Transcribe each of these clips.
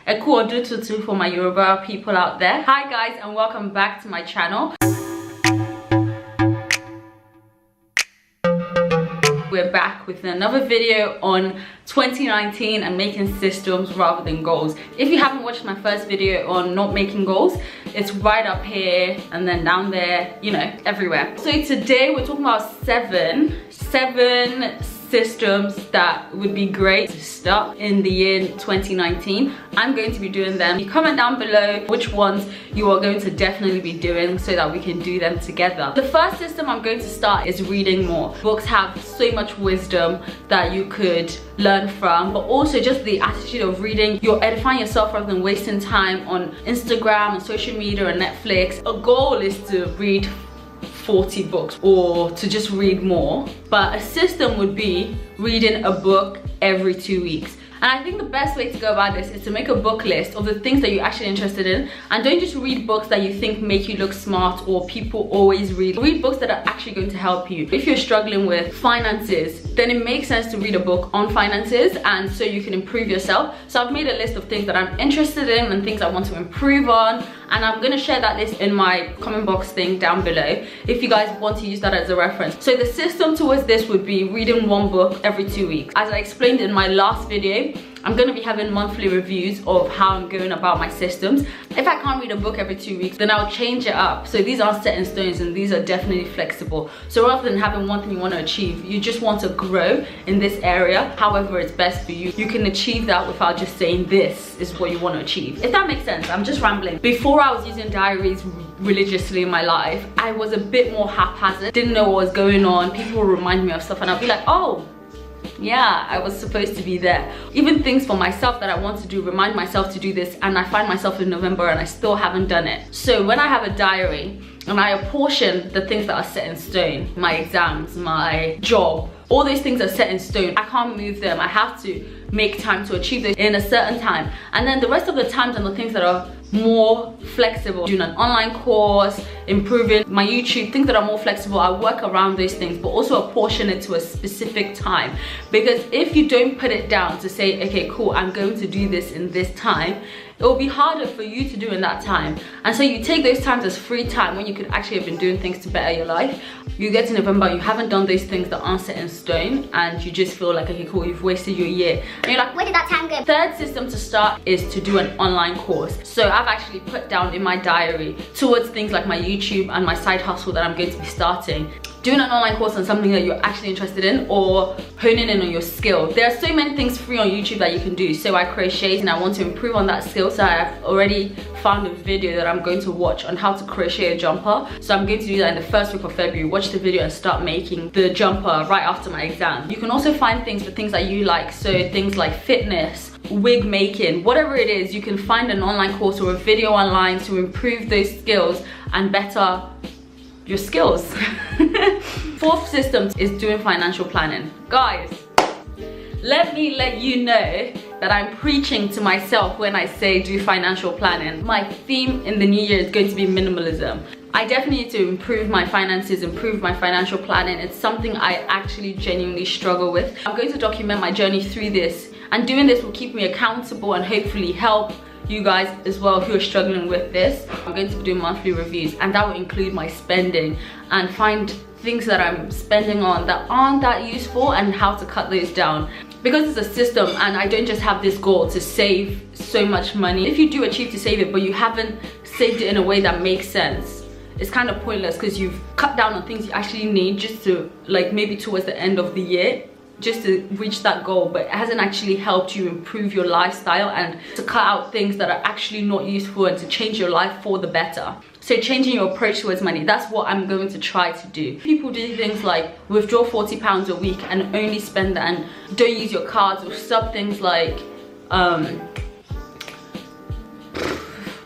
gotw for my Yoruba people out there. Hi guys, and welcome back to my channel. We're back with another video on 2019 and making systems rather than goals. If you haven't watched my first video on not making goals, it's right up here and then down there, you know, everywhere. So today we're talking about seven systems that would be great to start in the year 2019. I'm going to be doing them. You comment down below which ones you are going to definitely be doing so that we can do them together. The first system I'm going to start is reading more. Books have so much wisdom that you could learn from, but also just the attitude of reading. You're edifying yourself rather than wasting time on Instagram and social media and Netflix. A goal is to read 40 books or to just read more, but a system would be reading a book every 2 weeks. And I think the best way to go about this is to make a book list of the things that you're actually interested in, and don't just read books that you think make you look smart or people always read. Read books that are actually going to help you. If you're struggling with finances, then it makes sense to read a book on finances, and so you can improve yourself. So I've made a list of things that I'm interested in and things I want to improve on, and I'm gonna share that list in my comment box thing down below if you guys want to use that as a reference. So the system towards this would be reading one book every 2 weeks. As I explained in my last video, I'm gonna be having monthly reviews of how I'm going about my systems. If I can't read a book every 2 weeks, then I'll change it up. So these aren't set in stones and these are definitely flexible. So rather than having one thing you want to achieve, you just want to grow in this area, however it's best for you. You can achieve that without just saying this is what you want to achieve. If that makes sense, I'm just rambling. Before I was using diaries religiously in my life, I was a bit more haphazard, didn't know what was going on. People would remind me of stuff and I'll be like, oh, yeah, I was supposed to be there. Even things for myself that I want to do, remind myself to do this, and I find myself in November and I still haven't done it. So when I have a diary and I apportion the things that are set in stone, my exams, my job, all those things are set in stone. I can't move them. I have to make time to achieve this in a certain time. And then the rest of the times and the things that are more flexible, doing an online course, improving my YouTube, things that are more flexible, I work around those things, but also apportion it to a specific time. Because if you don't put it down to say, okay, cool, I'm going to do this in this time, it will be harder for you to do in that time. And so you take those times as free time when you could actually have been doing things to better your life. You get to November, you haven't done those things that aren't set in stone, and you just feel like, okay, cool, you've wasted your year. And you're like, where did that time go? Third system to start is to do an online course. So I've actually put down in my diary towards things like my YouTube and my side hustle that I'm going to be starting. Doing an online course on something that you're actually interested in, or honing in on your skill. There are so many things free on YouTube that you can do. So I crochet and I want to improve on that skill. So I've already found a video that I'm going to watch on how to crochet a jumper. So I'm going to do that in the first week of February. Watch the video and start making the jumper right after my exam. You can also find things for things that you like. So things like fitness, wig making, whatever it is, you can find an online course or a video online to improve those skills and better your skills. Fourth system is doing financial planning. Guys, let me let you know that I'm preaching to myself when I say do financial planning. My theme in the new year is going to be minimalism. I definitely need to improve my finances, improve my financial planning. It's something I actually genuinely struggle with. I'm going to document my journey through this, and doing this will keep me accountable and hopefully help you guys as well who are struggling with this. I'm going to be doing monthly reviews, and that will include my spending and find things that I'm spending on that aren't that useful and how to cut those down. Because it's a system and I don't just have this goal to save so much money. If you do achieve to save it but you haven't saved it in a way that makes sense, it's kind of pointless because you've cut down on things you actually need just to, like, maybe towards the end of the year, just to reach that goal, but it hasn't actually helped you improve your lifestyle and to cut out things that are actually not useful and to change your life for the better. So changing your approach towards money, that's what I'm going to try to do. People do things like withdraw £40 a week and only spend that and don't use your cards, or sub things like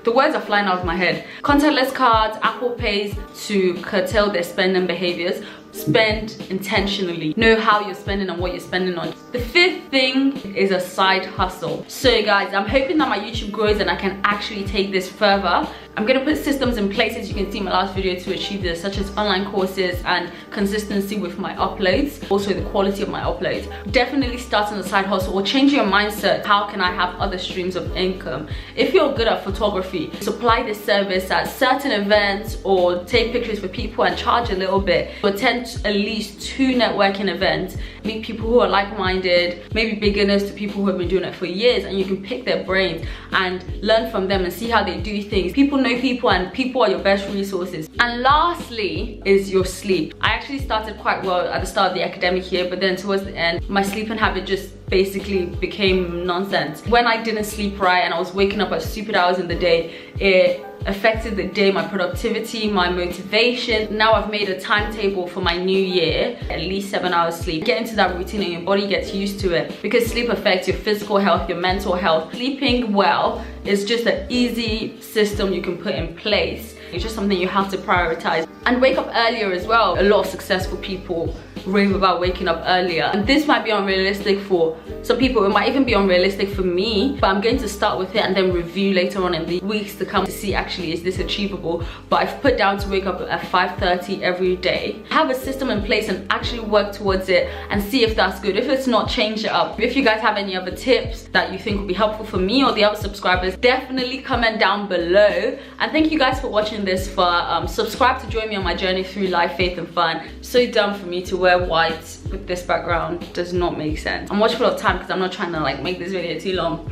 the words are flying out of my head. Contactless cards, Apple Pays to curtail their spending behaviors. Spend intentionally. Know how you're spending and what you're spending on. The fifth thing is a side hustle. So guys, I'm hoping that my YouTube grows and I can actually take this further. I'm gonna put systems in place, as you can see in my last video, to achieve this, such as online courses and consistency with my uploads, also the quality of my uploads. Definitely starting a side hustle or changing your mindset. How can I have other streams of income? If you're good at photography, supply this service at certain events or take pictures for people and charge a little bit. Attend at least 2 networking events, meet people who are like-minded, maybe beginners to people who have been doing it for years, and you can pick their brains and learn from them and see how they do things. People know people, and people are your best resources. And lastly is your sleep. I actually started quite well at the start of the academic year, but then towards the end, my sleeping habit just basically became nonsense. When I didn't sleep right and I was waking up at stupid hours in the day, it affected the day, my productivity, my motivation. Now I've made a timetable for my new year, at least 7 hours sleep. Get into that routine and your body gets used to it, because sleep affects your physical health, your mental health. Sleeping well is just an easy system you can put in place. It's just something you have to prioritize. And wake up earlier as well. A lot of successful people rave about waking up earlier, and this might be unrealistic for some people. It might even be unrealistic for me, but I'm going to start with it and then review later on in the weeks to come to see actually is this achievable. But I've put down to wake up at 5:30 every day. Have a system in place and actually work towards it and see if that's good. If it's not, change it up. If you guys have any other tips that you think would be helpful for me or the other subscribers, definitely comment down below. And thank you guys for watching this far. Subscribe to join me on my journey through life, faith and fun. So dumb for me to wear white with this background, does not make sense. I'm watchful of time because I'm not trying to like make this video too long.